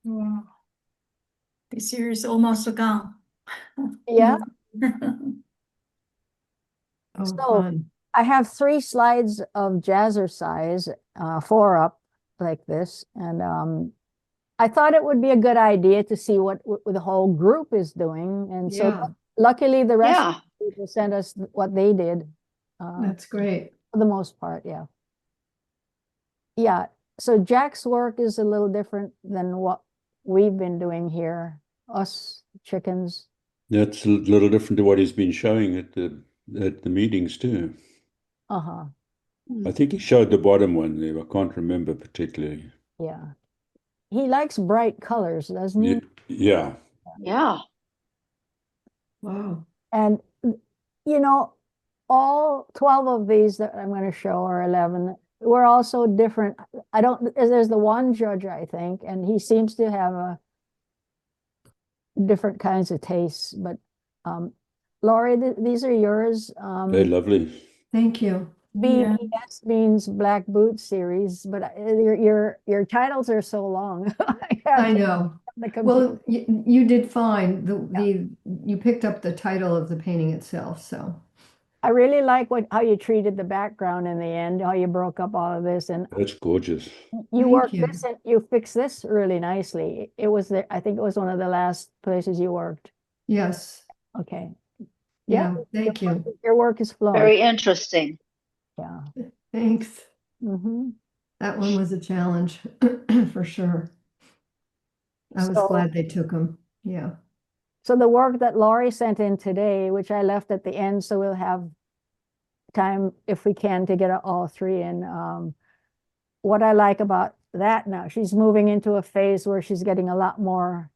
Wow. This year is almost gone. Yeah. Oh, So fun. I have 3 slides of jazzercise, 4 up like this. And I thought it would be a good idea to see what the whole group is doing. And so Yeah, luckily the rest of Yeah, the people sent us what they did. that's great. For the most part, yeah. Yeah, so Jack's work is a little different than what we've been doing here, us chickens. That's a little different to what he's been showing at the meetings too. Uh-huh, I think he showed the bottom one there. I can't remember particularly. yeah. He likes bright colors, doesn't he? Yeah. yeah. Wow. And you know, all 12 of these that I'm going to show, or 11, were also different. I don't, there's the one judge, I think, and he seems to have a different kinds of tastes. But Laurie, these are yours. They're lovely. Thank you. Yeah. BBS means Black Boot series, but your titles are so long. I know. The computer. Well, you did fine. You picked up the title of the painting itself, so I really like how you treated the background in the end, how you broke up all of this, and That's gorgeous. you Thank worked you. this and you fixed this really nicely. It was I think it was one of the last places you worked. yes. Okay. Yeah, thank you. Your work is flowing. Very interesting. Yeah. Thanks. Mm-hmm. That one was a challenge for sure. I was glad they took them. Yeah. So the work that Laurie sent in today, which I left at the end, so we'll have time if we can to get all 3 in. What I like about that now, she's moving into a phase where she's getting a lot more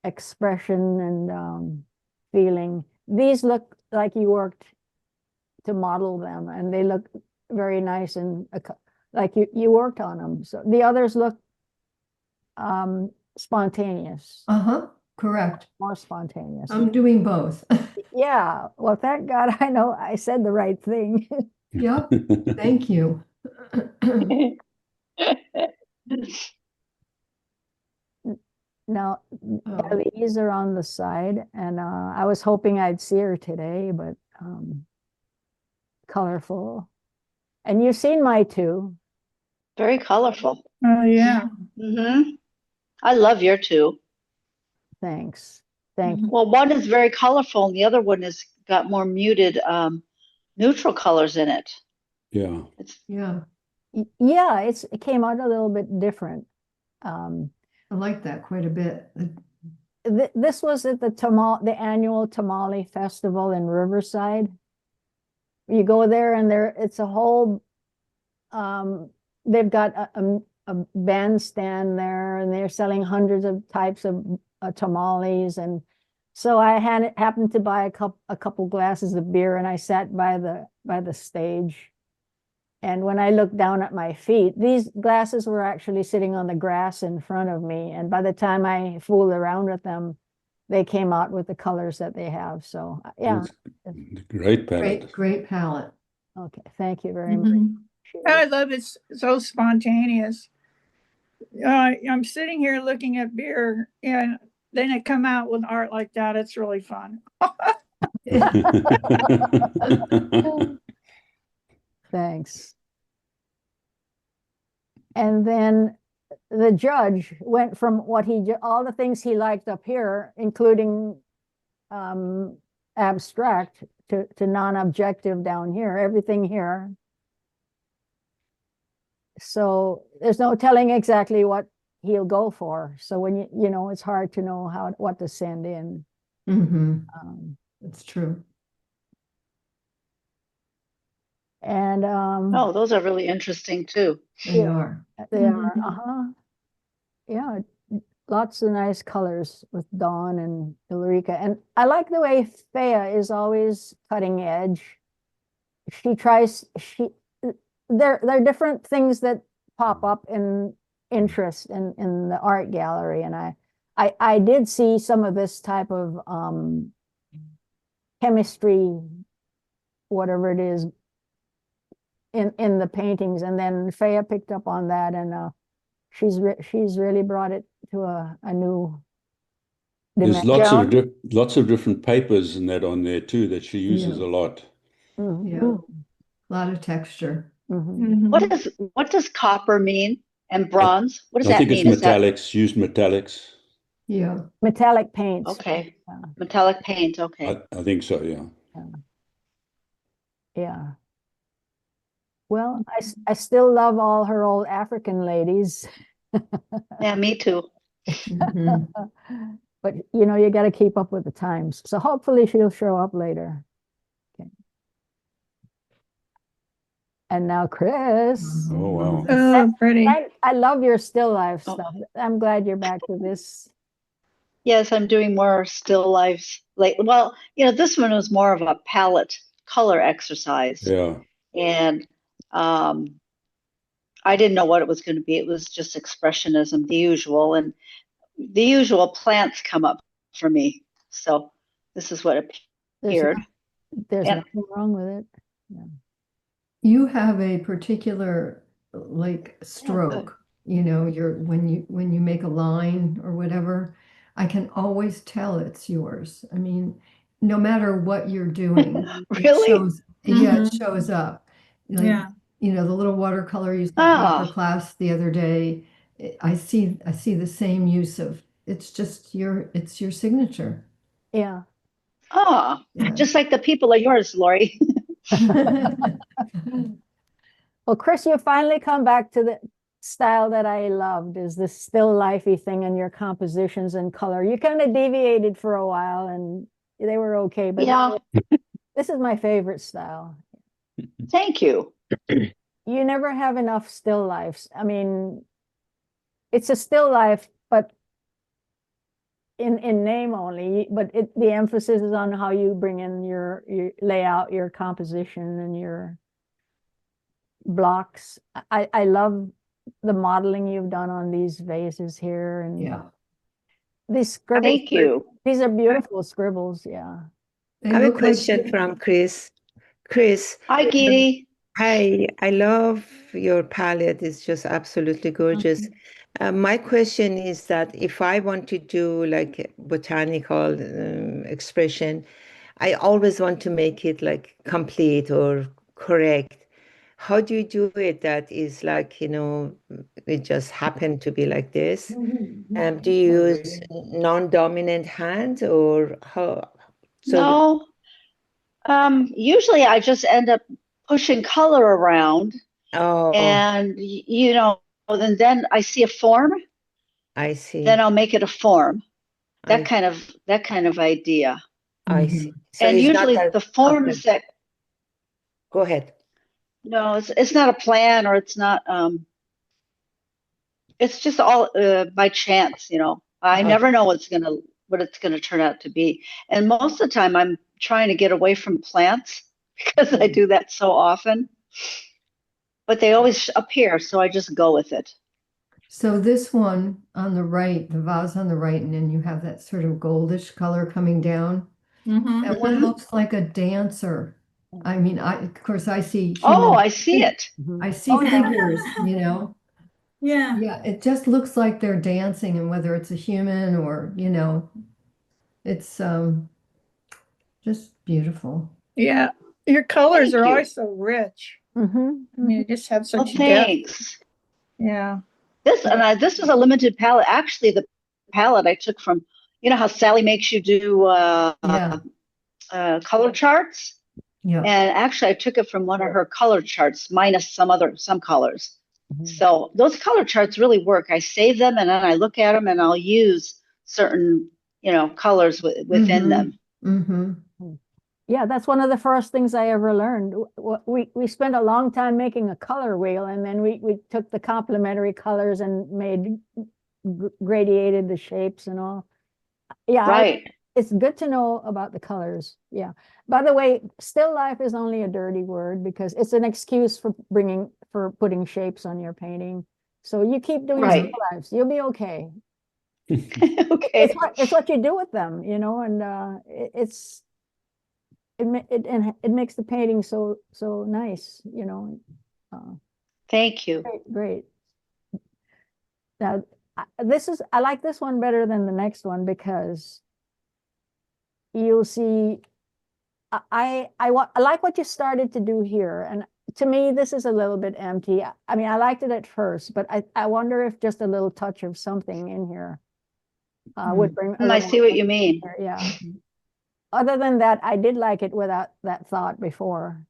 expression and feeling. These look like you worked to model them, and they look very nice and like you worked on them. So the others look spontaneous, Uh-huh. Correct. more spontaneous. I'm doing both. Yeah, well, thank God I know I said the right thing. Yep. Thank you. Now, Oh, these are on the side, and I was hoping I'd see her today, but colorful. And you've seen my 2. Very colorful. Oh, yeah. Hmm. I love your two. Thanks. Thank you. Well, one is very colorful and the other one has got more muted neutral colors in it. Yeah. yeah. Yeah, it came out a little bit different. Um, I like that quite a bit. this was at the annual tamale festival in Riverside. You go there and it's a whole they've got a bandstand there, and they're selling hundreds of types of tamales. And so I happened to buy a couple glasses of beer, and I sat by the stage. And when I looked down at my feet, these glasses were actually sitting on the grass in front of me. And by the time I fooled around with them, they came out with the colors that they have. So yeah. Great palette. Great palette. Okay, thank you very much. I love it. So spontaneous. I'm sitting here looking at beer, and then it come out with art like that. It's really fun. Thanks. And then the judge went from all the things he liked up here, including abstract, to non-objective down here, everything here. So there's no telling exactly what he'll go for. So when it's hard to know what to send in. That's true. And Oh, those are really interesting too. They are. They are. Yeah, lots of nice colors with Dawn and Ulrika. And I like the way Thea is always cutting edge. There are different things that pop up in interest in the art gallery. And I did see some of this type of chemistry, whatever it is, in the paintings. And then Faya picked up on that, and she's really brought it to a new There's dimension. lots of different papers and that on there too that she uses Yeah. a lot. Yeah. A lot of texture. Mhm. What does copper mean? And I, bronze? What does I that think it's mean? Is that metallics, used metallics. Yeah. Metallic paints. okay? Yeah, Metallic paint, okay. I think so, yeah. yeah. Well, I still love all her old African ladies. Yeah, me too. Mhm. But you know, you got to keep up with the times. So hopefully she'll show up later. Okay. And now Chris. Oh, wow. Oh, pretty. I love your still life Oh. stuff. I'm glad you're back to this. Yes, I'm doing more still lifes late. Well, this one was more of a palette color exercise. Yeah. And I didn't know what it was going to be. It was just expressionism, the usual. And the usual plants come up for me. So this is what There's appeared. there's And nothing wrong with it. Yeah. You have a particular like stroke, when you make a line or whatever, I can always tell it's yours. I mean, no matter what you're doing, it really? shows, yeah, it Mhm. shows up. Like, Yeah. the little watercolor you sent me for Ah, class the other day, I see the same use of it's just it's your signature. Yeah. Yeah. just like the people are yours, Lori. Well, Chris, you finally come back to the style that I loved, is this still lifey thing in your compositions and color. You kind of deviated for a while and they were okay, but Yeah, this is my favorite style. thank you. You never have enough still lifes. I mean, it's a still life, but in name only, but the emphasis is on how you bring in your layout, your composition, and your blocks. I love the modeling you've done on these vases here, and Yeah. these scribbles. Thank you. These are beautiful scribbles. Yeah. They I have a look like question from Chris. Chris, Hi, Geety. hi. I love your palette. It's just absolutely gorgeous. My question is that if I want to do like botanical expression, I always want to make it like complete or correct. How do you do it that is like, it just happened to be like this? Do you use non-dominant hand or how? So No, usually I just end up pushing color around oh, and, and then I see a form, I see. then I'll make it a form. I That kind of idea. I Mhm. see. So And it's not usually that the okay. forms that, Go ahead. no, it's not a plan or it's not, it's just all by chance, I never know what it's gonna turn out to be. And most of the time I'm trying to get away from plants because I do that so often. But they always appear, so I just go with it. So this one on the right, the vase on the right, and then you have that sort of goldish color coming down. Mhm. That one looks like a dancer. I mean, of course, I see Oh, human. I see it. I see Oh, yeah. figures. Yeah. Yeah, it just looks like they're dancing, and whether it's a human or, it's just beautiful. Yeah. Your colors Thank are you. always so rich. Mhm. I mean, you just have Well, such depth. thanks. Yeah. This was a limited palette. Actually, the palette I took from, how Sally makes you do Yeah, color charts, yeah. and actually I took it from one of her color charts minus some colors. Mhm. So those color charts really work. I save them and then I look at them and I'll use certain, colors within them. Mm-hmm. Yeah, that's one of the first things I ever learned. We spent a long time making a color wheel, and then we took the complementary colors and made gradiated the shapes and all. Yeah, Right. it's good to know about the colors. Yeah. By the way, still life is only a dirty word because it's an excuse for putting shapes on your painting. So you keep doing Right. still lives, you'll be okay. Okay. It's what you do with them, and it makes the painting so nice, Thank you. great. Now, I like this one better than the next one because you'll see, I like what you started to do here. And to me, this is a little bit empty. I mean, I liked it at first, but I wonder if just a little touch of something in here would bring a I little see what you mean. more, yeah. Other than that, I did like it without that thought before.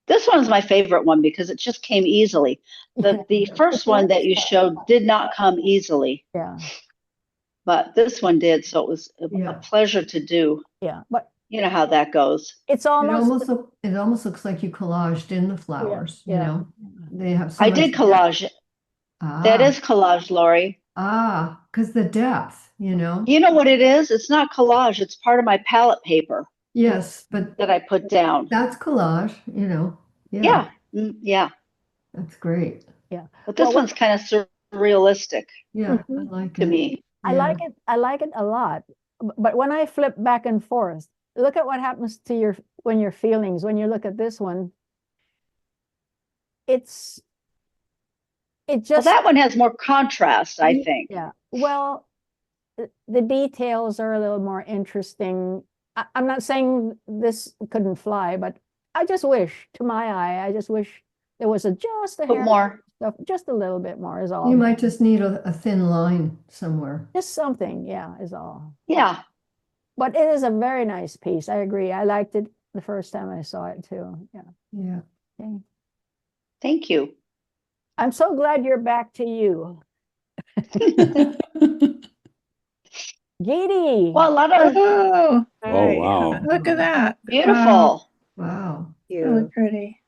This one's my favorite one because it just came easily. The first one that you showed did not come easily, Yeah, but this one did. So it was a Yeah. pleasure to do. yeah, but You know how that goes. it's It almost, almost looks like you collaged in the flowers, you yeah. know? They have so I much did depth. collage. That is collage, Lori. Because the depth, you know? You know what it is? It's not collage. It's part of my palette paper Yes, but that I put down. that's collage, you know? Yeah. Yeah. That's great. Yeah. But this Well, one's kind of surrealistic Yeah, I Mhm. like to it. me. I like it. I like it a lot. But when I flip back and forth, look at what happens to your feelings when you look at this one. It Well, just, that one has more contrast, I think. yeah. Well, the details are a little more interesting. I'm not saying this couldn't fly, but I just wish, to my eye, I just wish there was just a Put hair more. stuff, just a little bit more is all. You might just need a thin line somewhere. Just something, yeah, is all. Yeah. But it is a very nice piece. I agree. I liked it the first time I saw it too. Yeah. Yeah. Okay. Thank you. I'm so glad you're back to you. Gidi. Well, a lot of Oh, Oh, wow. look at that. beautiful. Wow. Really pretty.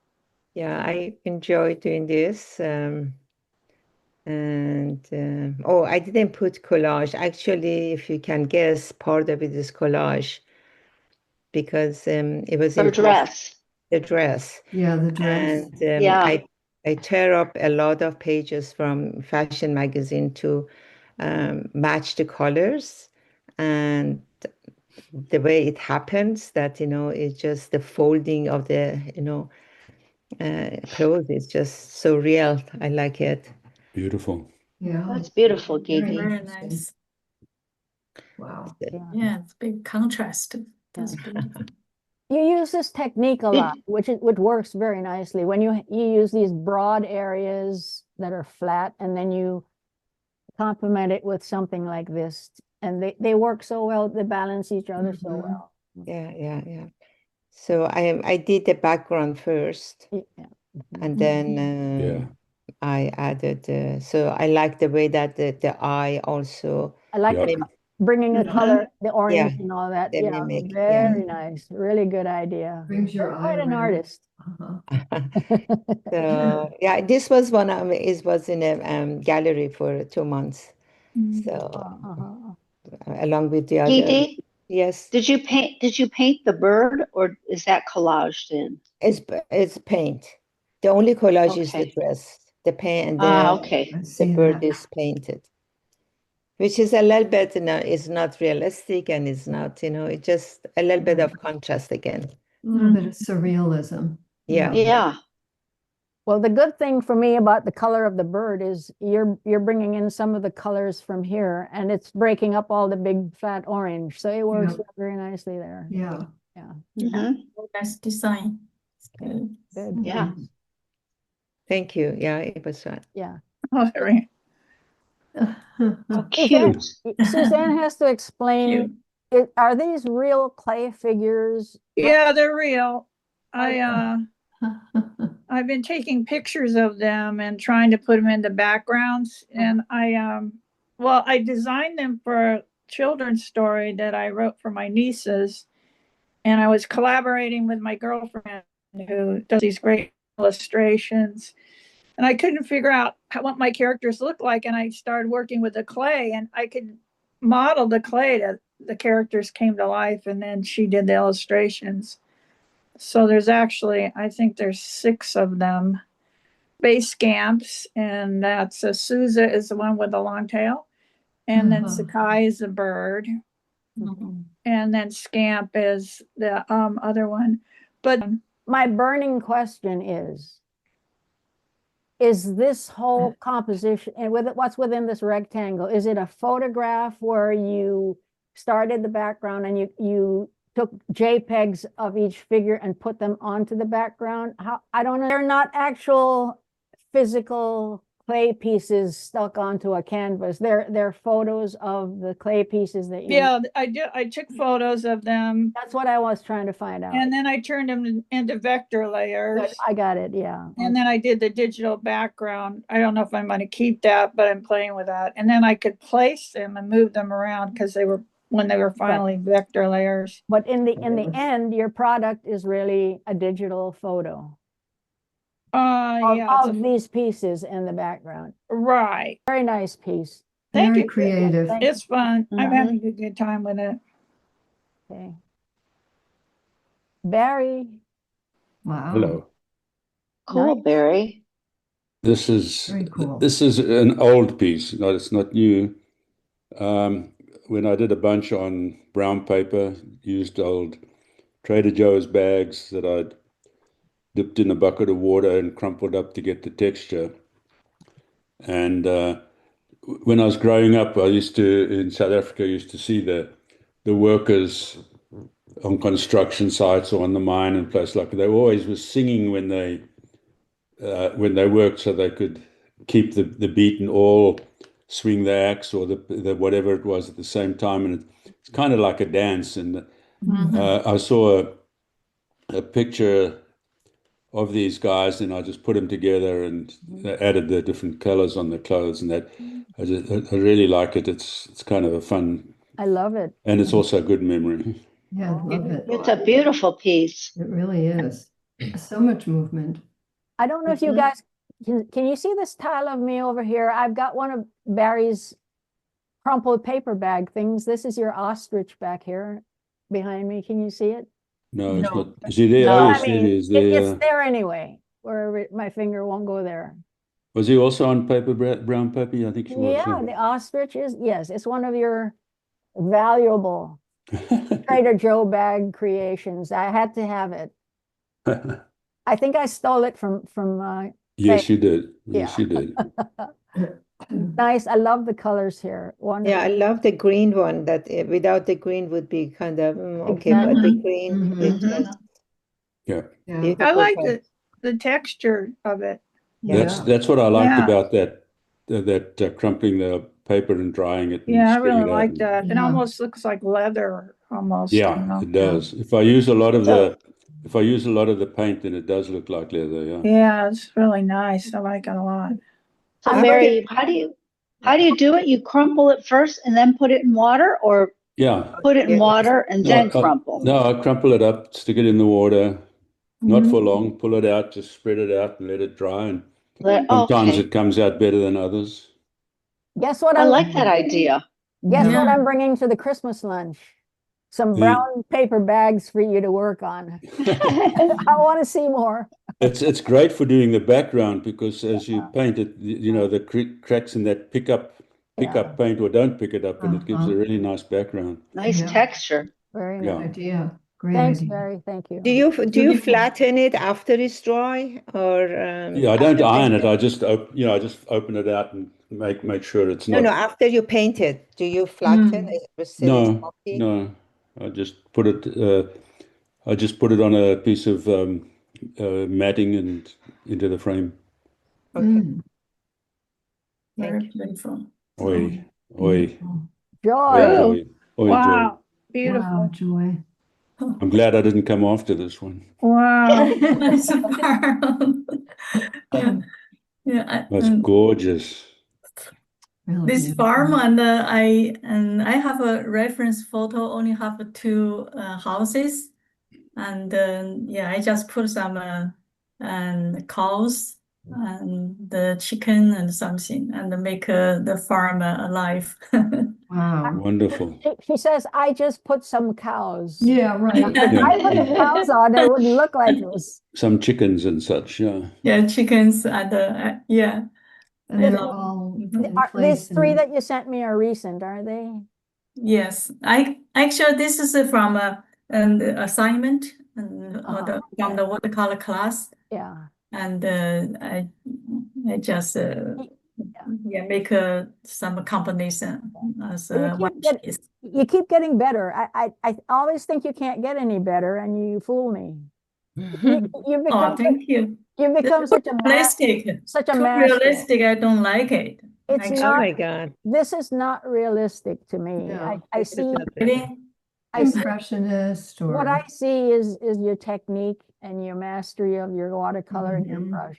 Yeah, I enjoy doing this. Oh, I didn't put collage. Actually, if you can guess, part of it is collage because it was The dress. the dress. Yeah, the dress. And Yeah. I tear up a lot of pages from fashion magazine to match the colors. And the way it happens that, it's just the folding of the, clothes is just so real. I like it. Beautiful. Yeah. That's beautiful, Very Gigi. Very interesting. nice. Wow. Yeah. Yeah, it's big contrast. That's beautiful. You use this technique a lot, which works very nicely when you use these broad areas that are flat, and then you complement it with something like this, and they work so well. They balance each other so well. Yeah. So I did the background first, Yeah. and then Yeah. I added. So I like the way that the eye also. I like Yeah. bringing the color, the orange Yeah, and all that. the Yeah, mimic, very nice. Really good idea. Brings your You're eye quite an right away. artist. Uh-huh. So yeah, this was one of it was in a gallery for 2 months. So along with the other, Gigi, yes, did you paint the bird or is that collaged in? it's paint. The only collage is the Okay. dress, the paint, and Okay. I the see bird that. is painted, which is a little bit, it's not realistic, and it's not, it's just a little bit of contrast again. A little bit of surrealism. Yeah. Yeah. Well, the good thing for me about the color of the bird is you're bringing in some of the colors from here, and it's breaking up all the big flat orange. So it works Yeah. very nicely there. Yeah. Yeah. Mhm. Nice design. It's good. Good. Yeah. Thank you. Yeah, it was fun. Yeah. Oh, very Oh, cute. Suzanne has to explain, Cute. are these real clay figures? Yeah, they're real. I've been taking pictures of them and trying to put them into backgrounds. And I designed them for a children's story that I wrote for my nieces. And I was collaborating with my girlfriend who does these great illustrations. And I couldn't figure out what my characters look like. And I started working with the clay, and I could model the clay that the characters came to life. And then she did the illustrations. So there's actually, I think there's 6 of them. Base scamps, and that's Sousa is the one with the long tail. And then Sakai is a bird. And then Scamp is the other one. But my burning question is is this whole composition, and with it, what's within this rectangle? Is it a photograph where you started the background and you took JPEGs of each figure and put them onto the background? How, I don't know. They're not actual physical clay pieces stuck onto a canvas. They're photos of the clay pieces that you. Yeah, I took photos of them That's what I was trying to find out. and then I turned them into vector Good, layers. I got it, yeah. And then I did the digital background. I don't know if I'm going to keep that, but I'm playing with that. And then I could place them and move them around because they were when they were finally vector layers. But in the end, your product is really a digital photo Yeah, of these pieces in the background. right. Very nice piece. Thank Very you. creative. Thank It's fun. I'm Mhm. having a good time with it. Okay. Barry. Wow. Hello. Cool, Nice. Barry. This is Very cool. this is an old piece. No, it's not new. When I did a bunch on brown paper, used old Trader Joe's bags that I'd dipped in a bucket of water and crumpled up to get the texture. And when I was growing up, in South Africa, I used to see the workers on construction sites or on the mine and places like that. They always were singing when they worked, so they could keep the beat and all swing the axe or the whatever it was at the same time, and it's kind of like a dance. And I saw a picture of these guys, and I just put them together and added the different colors on the clothes, and that I really like it. It's kind of a fun, I love it. and it's also a good memory. Yeah, I love it. It's a beautiful piece. It really is. So much movement. I don't know if you Mhm. guys can you see this tile of me over here? I've got one of Barry's crumpled paper bag things. This is your ostrich back here behind me. Can you see it? No, it's No. not. Is he there? No, Oh, I yes, there mean, he is. it's there anyway, where my finger won't go there. Was he also on brown paper? I think he was. Yeah, the ostrich is, yes, it's one of your valuable Trader Joe bag creations. I had to have it. I think I stole it from Yes, you did. Yes, Yeah. you did. nice. I love the colors here. Wonderful. Yeah, I love the green one. That without the green would be kind of okay, but the Exactly. green Mhm. is Mhm. just Yeah. Yeah. beautiful. I like color. the texture of it. That's what I liked Yeah. about that crumpling the paper and drying it and Yeah, I spreading really it out. like that. It Yeah. almost looks like leather almost. Yeah, you know? it does. If I use a lot of So- the paint, then it does look like leather. Yeah. Yeah, it's really nice. I like it a lot. So How Barry, did- how do you do it? You crumple it first and then put it in water, or Yeah. put it in Yeah. water and then crumple? No, I crumple it up, stick it in the water, not Mhm. for long, pull it out, just spread it out and let it dry. And Let- sometimes okay. it comes out better than others. Guess what I I'm like that idea. guess what Yeah. I'm bringing to the Christmas lunch? Some The- brown paper bags for you to work on. I want to see more. It's great for doing the background because as you paint it, the cracks in that pick up paint or don't pick it up, and it gives a really nice background. Nice Yeah. texture. Very Yeah. nice. Idea. Great Thanks, idea. Barry. Thank you. Do you Beautiful. flatten it after it's dry or Yeah, I don't after iron it. painting? I just open it out and make sure it's No, not. after you paint it, do you flatten it or still it's No, bumpy? no. I just put it on a piece of matting and into the frame. Okay. Mm. Very beautiful. Oi, oi, Beautiful. Joy. Oh, oi, oi, Joy. wow. Beautiful. Wow, Joy. I'm glad I didn't come after this one. Wow. Nice farm. Yeah, yeah. That's gorgeous. Really This beautiful. farm and I have a reference photo. Only have two houses, and yeah, I just put some and cows and the chicken and something, and make the farm alive. Wow. Wonderful. She says, I just put some cows. Yeah, right. If I put the cows on, it wouldn't look like this. Some chickens and such, yeah. Yeah, chickens and yeah. And they're love- all Mhm. in These place. three and- that you sent me are recent, are they? Yes, I actually this is from an assignment and Uh-huh. from the watercolor class, Yeah. and I just make some combination as But you one keep piece. you keep getting better. I always think you can't get any better, and you fool me. You Oh, become thank you. you become such a Realistic. such a Too master. realistic, I don't like it. It's Actually. Oh not. my God. This is not realistic to me. No, I This is see. not Really? I see. Impressionist What or I see is your technique and your mastery of your watercolor and your Mhm. brush.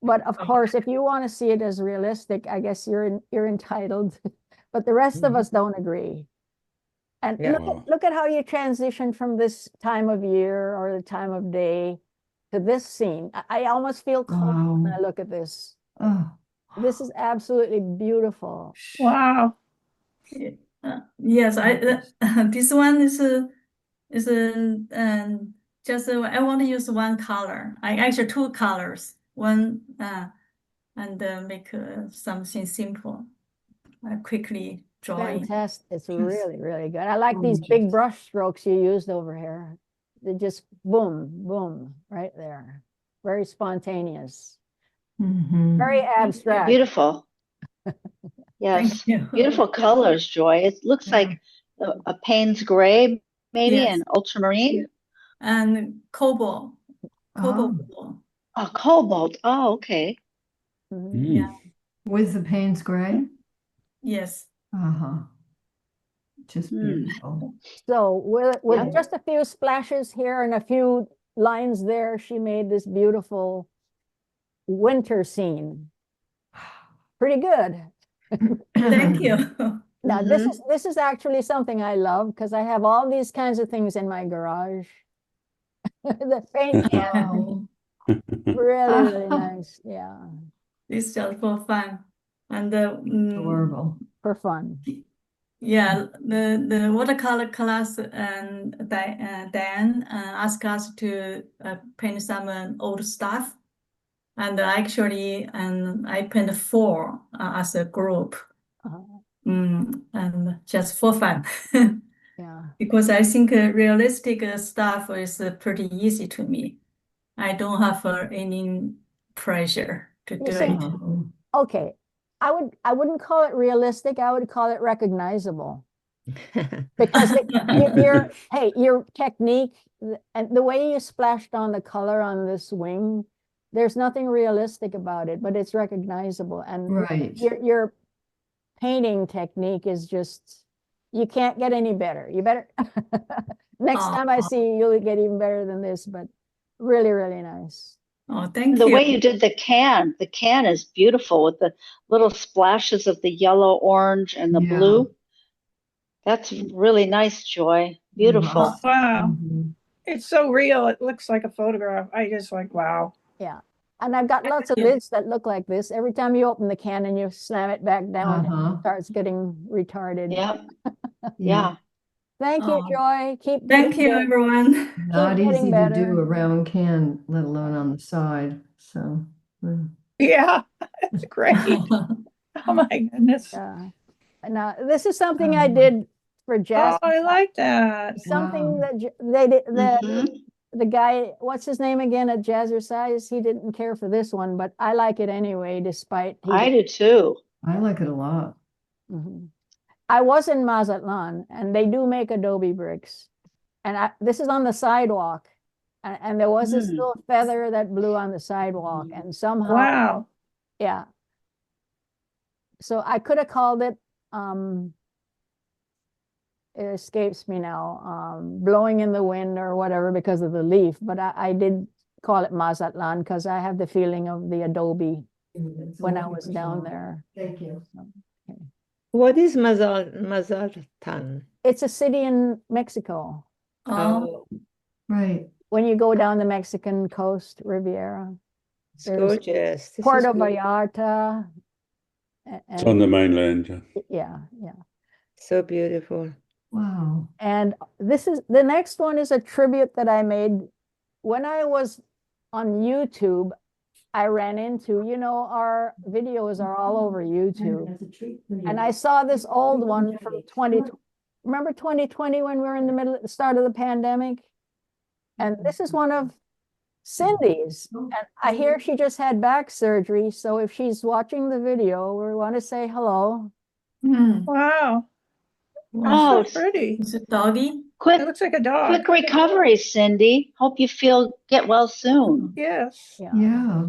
But of course, if you want to see it as realistic, I guess you're entitled. But the rest of us don't agree. And Yeah. look at how you transition from this time of year or the time of day to this scene. I almost feel cold when I Wow. look at this. Oh, This is absolutely beautiful. Wow. Yes, this one is just I want to use one color. I actually two colors. One and make something simple. Quickly drawing. Fantastic. It's Just really, really good. I like these big gorgeous. brush strokes you used over here. They just boom, boom, right there. Very spontaneous, Mhm. very abstract. Beautiful. Thank Yes. you. Beautiful colors, Joy. It looks Yeah. like a Payne's gray, maybe, Yes. and ultramarine. And cobalt. Cobalt Oh, blue. Oh, cobalt. Oh, okay. Mhm. Yeah. with the Payne's gray? Yes. Uh-huh. Just Hmm. beautiful. So with Yep. just a few splashes here and a few lines there, she made this beautiful winter scene. Pretty good. Thank you. Now Mhm. this is actually something I love because I have all these kinds of things in my garage. The paint can, Wow. really, really nice. Yeah, It's just for fun. And Adorable. for fun. yeah, the watercolor class and Dan asked us to paint some old stuff, and actually, I paint four as a group, Uh, and just for fun. yeah. Because I think realistic stuff is pretty easy to me. I don't have any pressure to You do see, it. Oh, okay. I wouldn't call it realistic. I would call it recognizable because your technique and the way you splashed on the color on this wing, there's nothing realistic about it, but it's recognizable. And right. your painting technique is just, you can't get any better. You better, next time I see you, you'll get even better than this, but really, really nice. Oh, thank The you. way you did the can is beautiful with the little splashes of the yellow, orange, and the Yeah. blue. That's really nice, Joy. Beautiful. Wow. Mhm. It's so real. It looks like a photograph. I just like, wow. Yeah. And I've got lots of Yeah. lids that look like this. Every time you open the can and you slam it back down, Uh-huh. it starts getting retarded. Yep. Yeah. Yeah. Thank you, Oh, Joy. Keep thank you, getting everyone. Not getting easy to better. do a round can, let alone on the side. So, Yeah, it's great. Oh my goodness. Now, this is something I um, did for Oh, Jess. I like that. Something wow. that they did, Mhm. the guy, what's his name again at Jazzercise? He didn't care for this one, but I like it anyway, despite he I do too. I like it a lot. Mhm. I was in Mazatlan and they do make adobe bricks. And this is on the sidewalk. And there was this Hmm. little feather that blew on the sidewalk and somehow, Wow. yeah. So I could have called it, it escapes me now, blowing in the wind or whatever because of the leaf, but I did call it Mazatlan because I have the feeling of the adobe It's a when I wonderful was down song. there. Thank you. What is Mazartan? It's a city in Mexico. Oh, Right. When you go down the Mexican coast, Riviera, It's there's gorgeous. This is Puerto beautiful. Vallarta. It's on the mainland. Yeah, yeah. So beautiful. Wow. And this is the next one is a tribute that I made when I was on YouTube. I ran into, our videos are all over YouTube. And I saw this old one from 2020. Remember 2020 when we were in the start of the pandemic? And this is one of Cindy's. And I hear she just had back surgery, so if she's watching the video, we want to say hello. Wow. Oh, So pretty. It's a doggy. It quick looks like a dog. quick recovery, Cindy. Hope you get well soon. Yes. Yeah.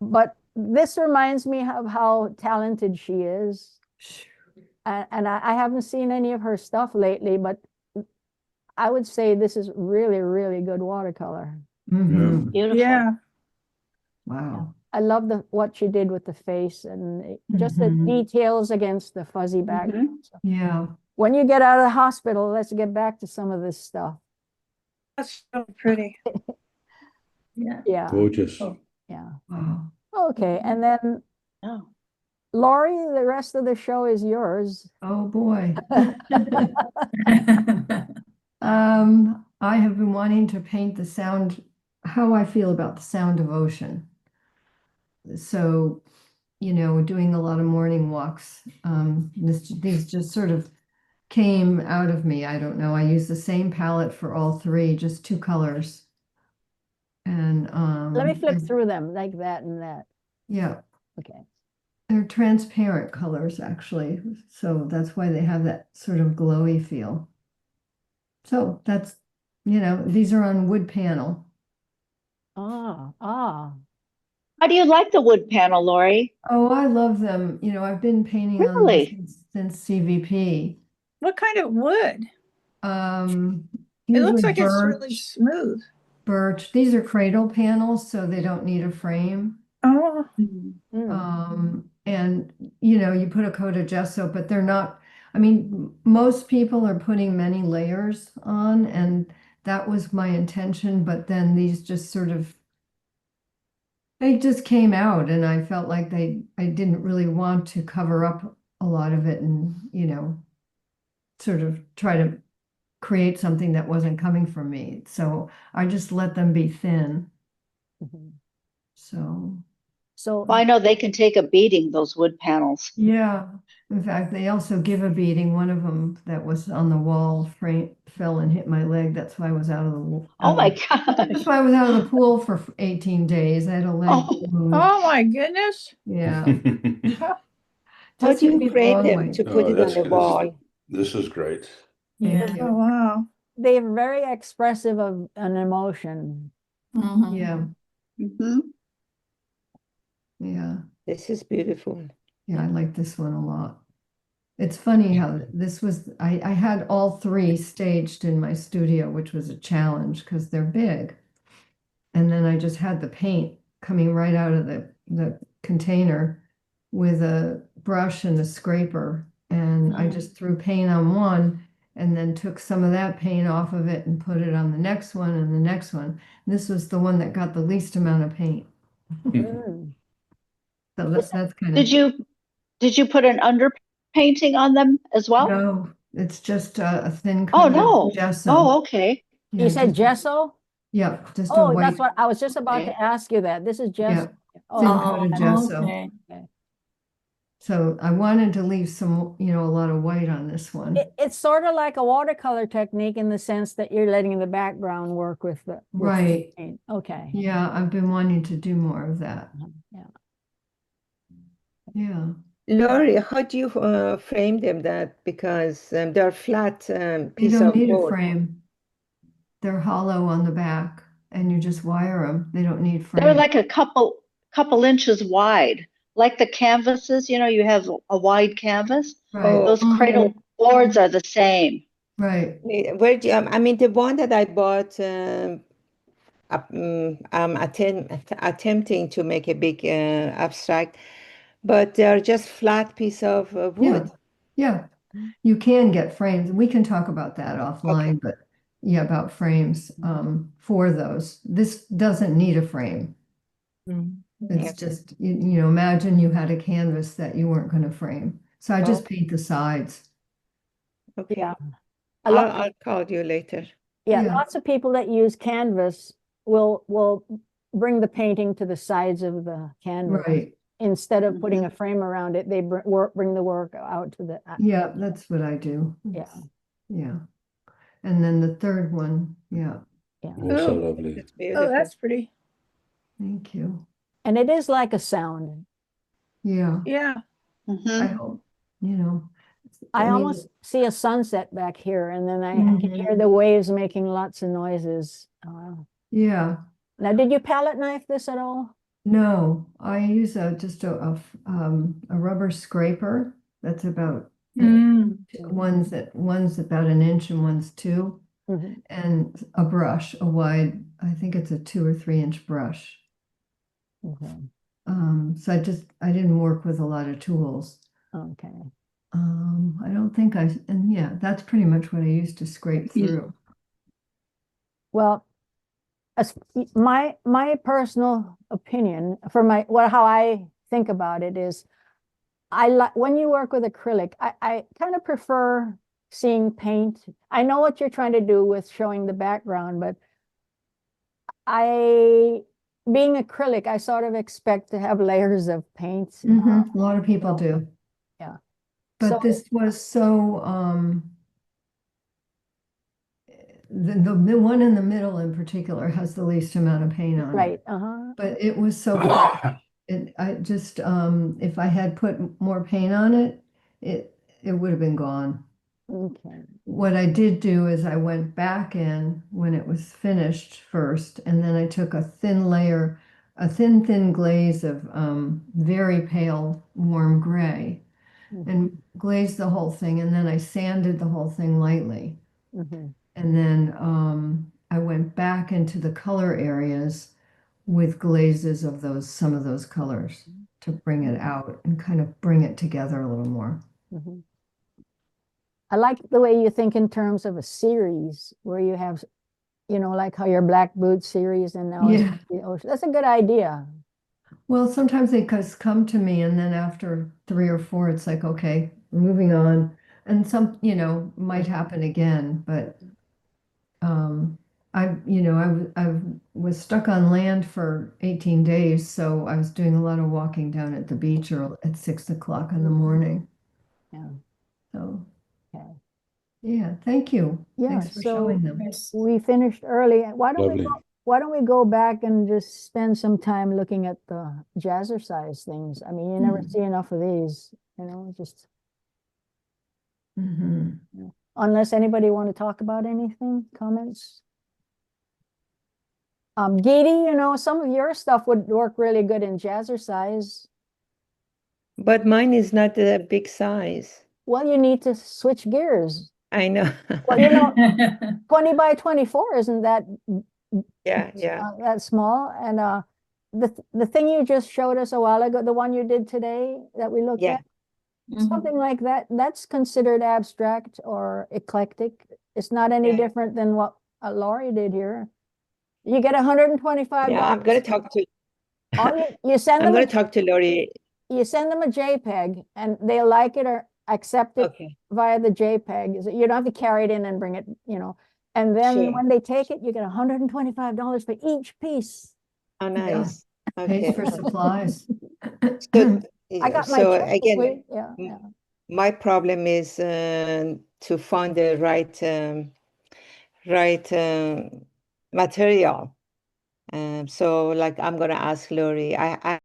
But this reminds me of how talented she is. And I haven't seen any of her stuff lately, but I would say this is really, really good watercolor. Mhm. Beautiful. Yeah. Wow. I love what she did with the face and just the Mhm. details against the fuzzy background. So Yeah. when you get out of the hospital, let's get back to some of this stuff. That's so pretty. Yeah. Yeah, Gorgeous. yeah. Wow. Okay, and then Oh. Lori, the rest of the show is yours. Oh, boy. I have been wanting to paint how I feel about the sound of ocean. So, doing a lot of morning walks, these just sort of came out of me. I don't know. I use the same palette for all three, just two colors. And Let me flip through them like that and that. yeah, Okay. they're transparent colors actually. So that's why they have that sort of glowy feel. So that's, these are on wood panel. Ah. How do you like the wood panel, Lori? Oh, I love them. I've been painting on them Really? since CVP. What kind of wood? Mm-hmm. It looks Usually like it's really smooth. birch. These are cradle panels, so they don't need a frame. Oh, And you put a coat of gesso, but they're not, most people are putting many layers on, and that was my intention, but then these just they just came out, and I felt like I didn't really want to cover up a lot of it and, sort of try to create something that wasn't coming from me. So I just let them be thin. So So Well, I know they can take a beating, those wood panels. yeah, in fact, they also give a beating. One of them that was on the wall fell and hit my leg. That's why I was out of the Oh my That's gosh. why I was out of the pool for 18 days. I had a leg Oh. wound. oh my goodness. Yeah, How just do you maybe frame long them way. to put it on the wall? This is great. Yeah. Thank Oh, you. wow. they're very expressive of an emotion. Mhm. Yeah, Mhm. yeah, This is beautiful. yeah. I like this one a lot. It's funny how this was, I had all three staged in my studio, which was a challenge because they're big. And then I just had the paint coming right out of the container with a brush and a scraper. And I just threw paint on one and then took some of that paint off of it and put it on the next one and the next one. This was the one that got the least amount of paint. Mm. So that's kind Did of, you put an underpainting on them as well? no, it's just a thin Oh coat of no. gesso. Oh, okay. Yeah, You said just, gesso? yeah, just a Oh, white, that's what I was just about Okay. to ask you that. This is yeah, gesso. thin Oh, coat of and- gesso. Okay. So I wanted to leave some, a lot of white on this one. It's sort of like a watercolor technique in the sense that you're letting the background work with the Right. paint. Okay. Yeah, I've been wanting to do more of that. Yeah. Yeah. Laurie, how do you frame them that because they're flat You piece don't of need a board. frame. They're hollow on the back and you just wire them. They don't need They're frame. like a couple inches wide. Like the canvases, you have a wide canvas. Right, Those Mhm. cradle boards are the same. right. Where do you, I mean, the one that I bought, I'm attempting to make a big abstract, but they're just flat piece of wood. Yeah. You can get frames. We can talk about that offline, but yeah, about frames for those. This doesn't need a frame. It's Okay. just, imagine you had a canvas that you weren't going to frame. So I just paint the sides. Okay. Yeah. A lot, I'll call you later. yeah, Yeah. lots of people that use canvas will bring the painting to the sides of the canvas. Right. Instead of putting a frame around it, they bring the work out to the. Yeah, that's what I do. Yeah. Yeah. And then the third one, yeah. Yeah. Also Oh. lovely. That's Oh, beautiful. that's pretty. Thank you. And it is like a sound. Yeah, Yeah. I Mhm. hope, you know. I mean, almost see a sunset back here, and then I can Mhm. hear the waves making lots of noises. Yeah. Now, did you palette knife this at all? No, I use just a rubber scraper that's about Mm. one's about an inch and one's 2, Mhm. and a brush, a wide, I think it's a 2 or 3 inch brush. Okay. So I didn't work with a lot of tools. Okay. I don't think and yeah, that's pretty much what I used to scrape Yeah. through. Well, my personal opinion for how I think about it is, I like when you work with acrylic, I kind of prefer seeing paint. I know what you're trying to do with showing the background, but being acrylic, I sort of expect to have layers of paint. A lot of people so, do. yeah. But So- this was so the one in the middle in particular has the least amount of paint on it. Right. Uh-huh. But it was so fresh. I just if I had put more paint on it, it would have been gone. Okay. What I did do is I went back in when it was finished first, and then I took a thin layer, a thin glaze of very pale warm gray, and glazed the whole thing, and then I sanded the whole thing lightly. Mhm. And then I went back into the color areas with glazes of some of those colors to bring it out and kind of bring it together a little more. Mhm. I like the way you think in terms of a series where you have, like how your Black Boot series and now Yeah. it's the ocean. That's a good idea. Well, sometimes they just come to me, and then after 3 or 4, it's like, okay, moving on. And some, might happen again, but I was stuck on land for 18 days, so I was doing a lot of walking down at the beach or at 6 o'clock in the morning. Yeah. So, Okay. yeah, thank you. Yeah, Thanks for so showing them. Yes. we finished early. Lovely. Why don't we go back and just spend some time looking at the jazzercise things? I mean, you never see enough of these, just Mhm. unless anybody want to talk about anything, comments? Geety, some of your stuff would work really good in jazzercise. But mine is not a big size. Well, you need to switch gears. I know. Well, 20 by 24 isn't that Yeah. that small. And the thing you just showed us a while ago, the one you did today that we looked Yeah. at, something like that, that's considered abstract or eclectic. It's not any Yeah. different than what Laurie did here. You get $125. Yeah, I'm gonna talk to You send I'm them gonna talk to Lori. you send them a JPEG and they like it or accept it Okay. via the JPEG. You don't have to carry it in and bring it, And then Sure. when they take it, you get $125 for each piece. Oh, nice. Pays Okay. for supplies. So, I got my so check this again, week. Yeah. my problem is to find the right material. So like I'm gonna ask Lori. I